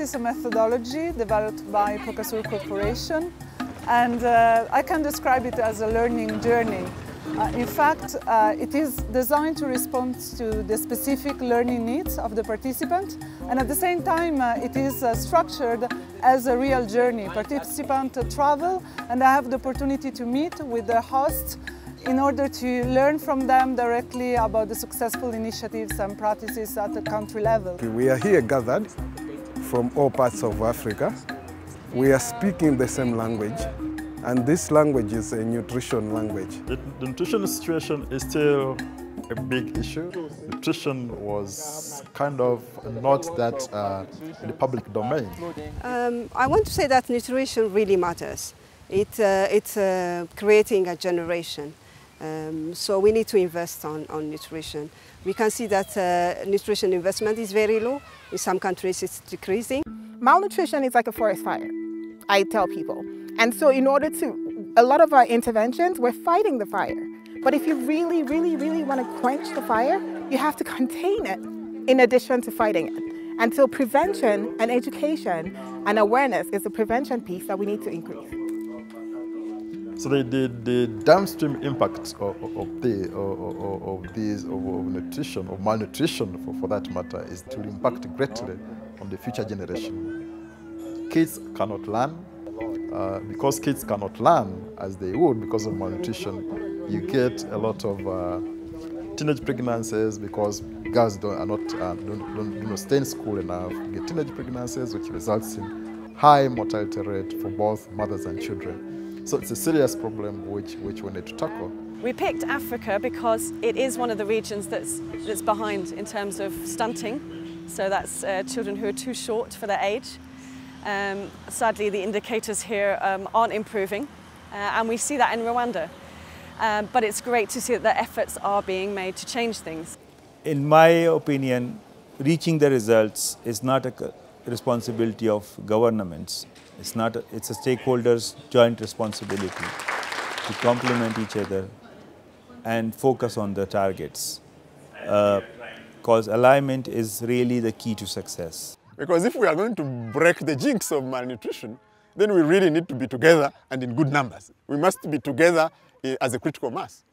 is a methodology developed by Pokasur Corporation, and I can describe it as a learning journey. In fact, it is designed to respond to the specific learning needs of the participant, and at the same time it is structured as a real journey. Participants travel and have the opportunity to meet with their hosts in order to learn from them directly about the successful initiatives and practices at the country level. We are here gathered from all parts of Africa. We are speaking the same language, and this language is a nutrition language. The nutrition situation is still a big issue. Nutrition was kind of not that in the public domain. I want to say that nutrition really matters. It's creating a generation. So we need to invest on nutrition. We can see that nutrition investment is very low. In some countries it's decreasing. Malnutrition is like a forest fire, I tell people. And so in order to, a lot of our interventions, we're fighting the fire. But if you really, really, really want to quench the fire, you have to contain it in addition to fighting it. And so prevention and education and awareness is the prevention piece that we need to increase. So the downstream impacts of nutrition, of malnutrition for that matter, is to impact greatly on the future generation. Kids cannot learn. Because kids cannot learn as they would because of malnutrition, you get a lot of teenage pregnancies because girls do not stay in school enough. You get teenage pregnancies, which results in high mortality rate for both mothers and children. So it's a serious problem which we need to tackle. We picked Africa because it is one of the regions that's behind in terms of stunting. So that's children who are too short for their age. Sadly, the indicators here aren't improving, and we see that in Rwanda. But it's great to see that the efforts are being made to change things. In my opinion, reaching the results is not a responsibility of governments. It's a stakeholders' joint responsibility to complement each other and focus on the targets. Because alignment is really the key to success. Because if we are going to break the jinx of malnutrition, then we really need to be together and in good numbers. We must be together as a critical mass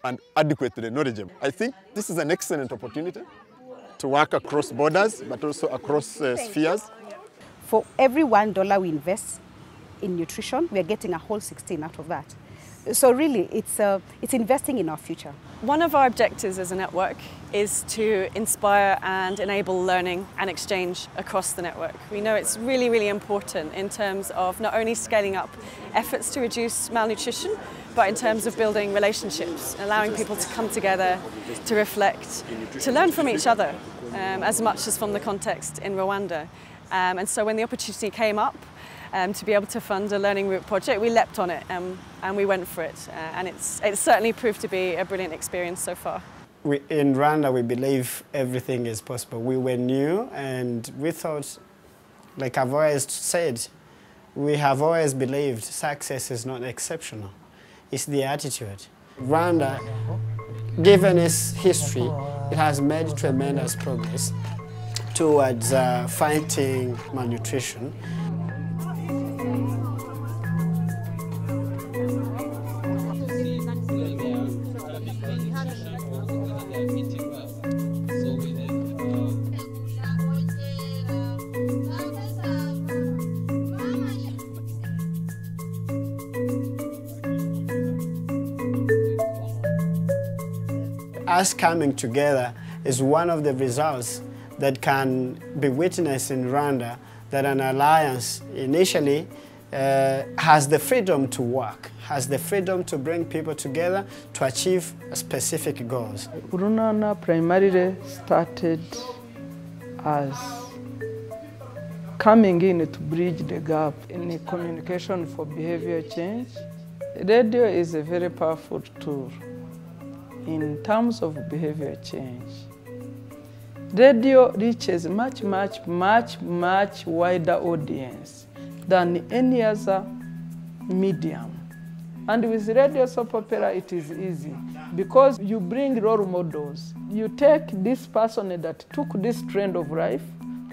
and adequately knowledgeable. I think this is an excellent opportunity to work across borders, but also across spheres. For every $1 we invest in nutrition, we are getting a whole 16 out of that. So really, it's investing in our future. One of our objectives as a network is to inspire and enable learning and exchange across the network. We know it's really, really important in terms of not only scaling up efforts to reduce malnutrition, but in terms of building relationships, allowing people to come together, to reflect, to learn from each other, as much as from the context in Rwanda. And so when the opportunity came up, to be able to fund a learning route project, we leapt on it and we went for it. And it's certainly proved to be a brilliant experience so far. In Rwanda, we believe everything is possible. We were new and we thought, like I've always said, we have always believed success is not exceptional. It's the attitude. Rwanda, given its history, it has made tremendous progress towards fighting malnutrition. Us coming together is one of the results that can be witnessed in Rwanda, that an alliance initially has the freedom to work, has the freedom to bring people together to achieve specific goals. Urunana primarily started as coming in to bridge the gap in communication for behavior change. Radio is a very powerful tool in terms of behavior change. Radio reaches much wider audience than any other medium. And with radio soap opera, it is easy because you bring role models. You take this person that took this trend of life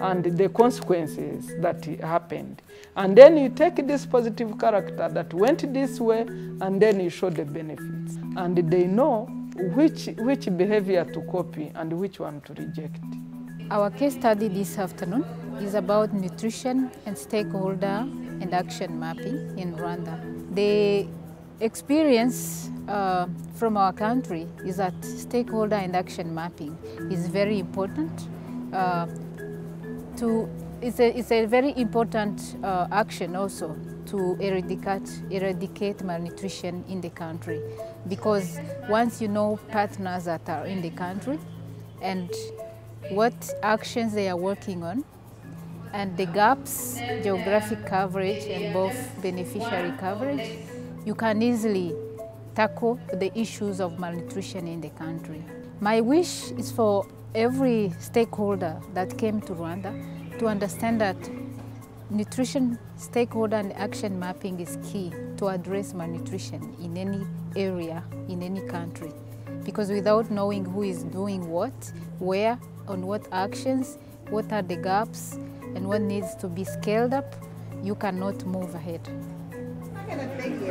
and the consequences that happened. And then you take this positive character that went this way, and then you show the benefits. And they know which behavior to copy and which one to reject. Our case study this afternoon is about nutrition and stakeholder and action mapping in Rwanda. The experience from our country is that stakeholder and action mapping is very important. It's a very important action also to eradicate malnutrition in the country, because once you know partners that are in the country and what actions they are working on, and the gaps, geographic coverage and both beneficiary coverage, you can easily tackle the issues of malnutrition in the country. My wish is for every stakeholder that came to Rwanda to understand that nutrition stakeholder and action mapping is key to address malnutrition in any area, in any country. Because without knowing who is doing what, where, on what actions, what are the gaps, and what needs to be scaled up, you cannot move ahead. Thank you.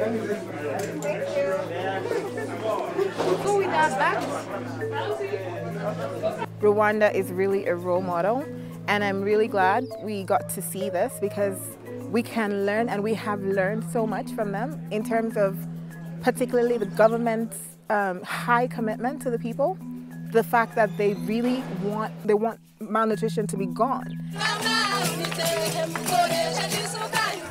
Go with our backs. Rwanda is really a role model, and I'm really glad we got to see this, because we can learn, and we have learned so much from them in terms of particularly the government's high commitment to the people, the fact that they really want malnutrition to be gone.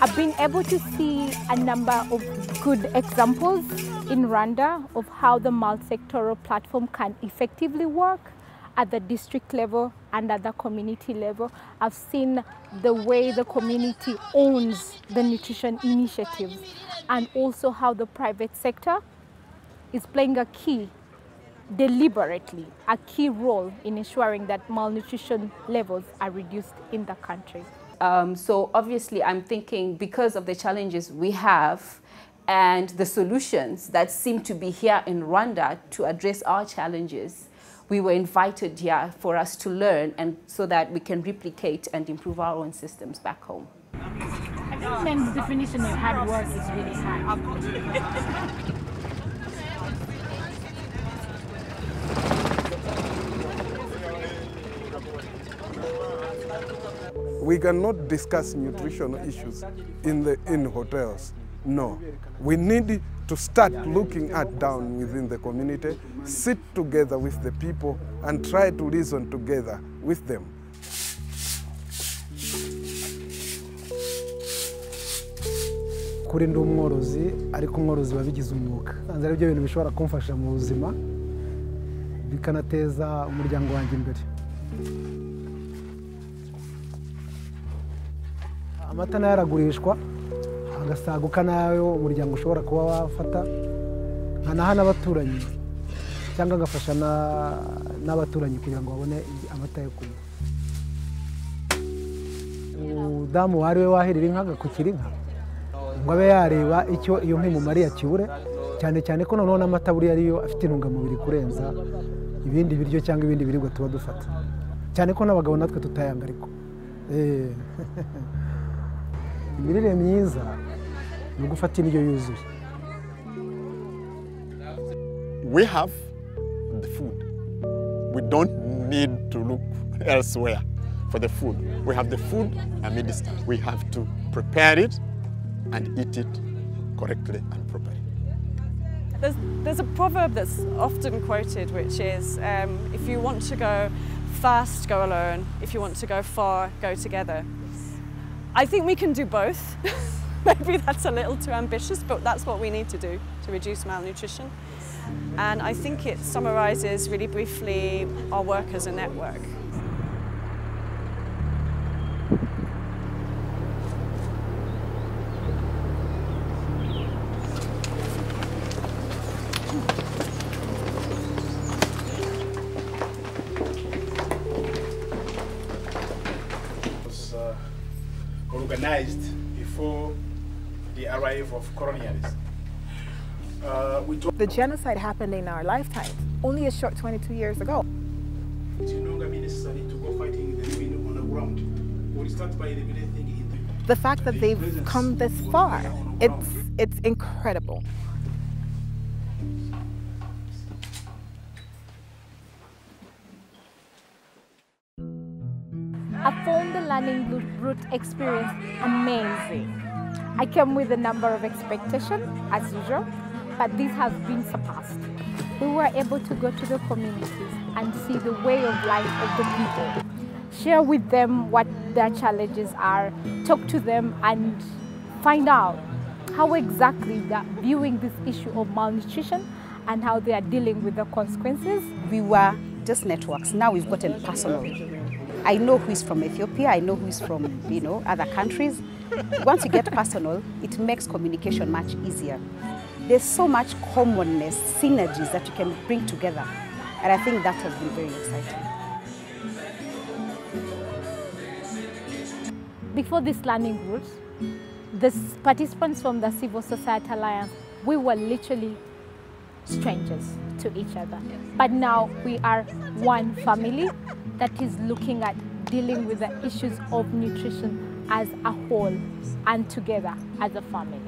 I've been able to see a number of good examples in Rwanda of how the multi-sectoral platform can effectively work at the district level and at the community level. I've seen the way the community owns the nutrition initiatives, and also how the private sector is playing a key, deliberately, a key role in ensuring that malnutrition levels are reduced in the country. So obviously I'm thinking, because of the challenges we have and the solutions that seem to be here in Rwanda to address our challenges, we were invited here for us to learn, and so that we can replicate and improve our own systems back home. I think men's definition of hard work is really hard. We cannot discuss nutritional issues in hotels. No, we need to start looking at down within the community, sit together with the people and try to reason together with them. Kurinda umworozi ariko umworozi wabigize umwuga. Anze ari byo bintu bishobora kumfasha mu buzima bikanateza umuryango wanjye imbere. Amata nayo aragurishwa agasaguka nayo umuryango ushobora kuba wafata nkanaha n'abaturanyi cyangwa agafasha n'abaturanyi kugira ngo babone amata yo kunywa. Udamu wari we wahirira inka agakukira inka ngo abe yareba icyo iyo nka imumariye akibure, cyane cyane ko noneho n'amata buriya ariyo afite intungamubiri kurenza ibindi biryo cyangwa ibindi biribwa tuba dufata, cyane ko n'abagabo natwe tutayanga ariko imirire myiza ni ugufata indyo yuzuye. We have the food. We don't need to look elsewhere for the food. We have the food amid distance. We have to prepare it and eat it correctly and properly. There's a proverb that's often quoted, which is, if you want to go fast, go alone. If you want to go far, go together. I think we can do both. Maybe that's a little too ambitious, but that's what we need to do to reduce malnutrition. And I think it summarizes really briefly our work as a network. Organized before the arrival of colonialists. The genocide happened in our lifetime, only a short 22 years ago. It's no longer necessary to go fighting the wind on the ground. We'll start by eliminating The fact that they've come this far, it's incredible. I found the learning route experience amazing. I came with a number of expectations, as usual, but these have been surpassed. We were able to go to the communities and see the way of life of the people, share with them what their challenges are, talk to them and find out how exactly they're viewing this issue of malnutrition and how they are dealing with the consequences. We were just networks. Now we've gotten personal. I know who is from Ethiopia, I know who is from, other countries. Once you get personal, it makes communication much easier. There's so much commonness, synergies that you can bring together. And I think that has been very exciting. Before this learning route, the participants from the Civil Society Alliance, we were literally strangers to each other. But now we are one family that is looking at dealing with the issues of nutrition as a whole and together as a family.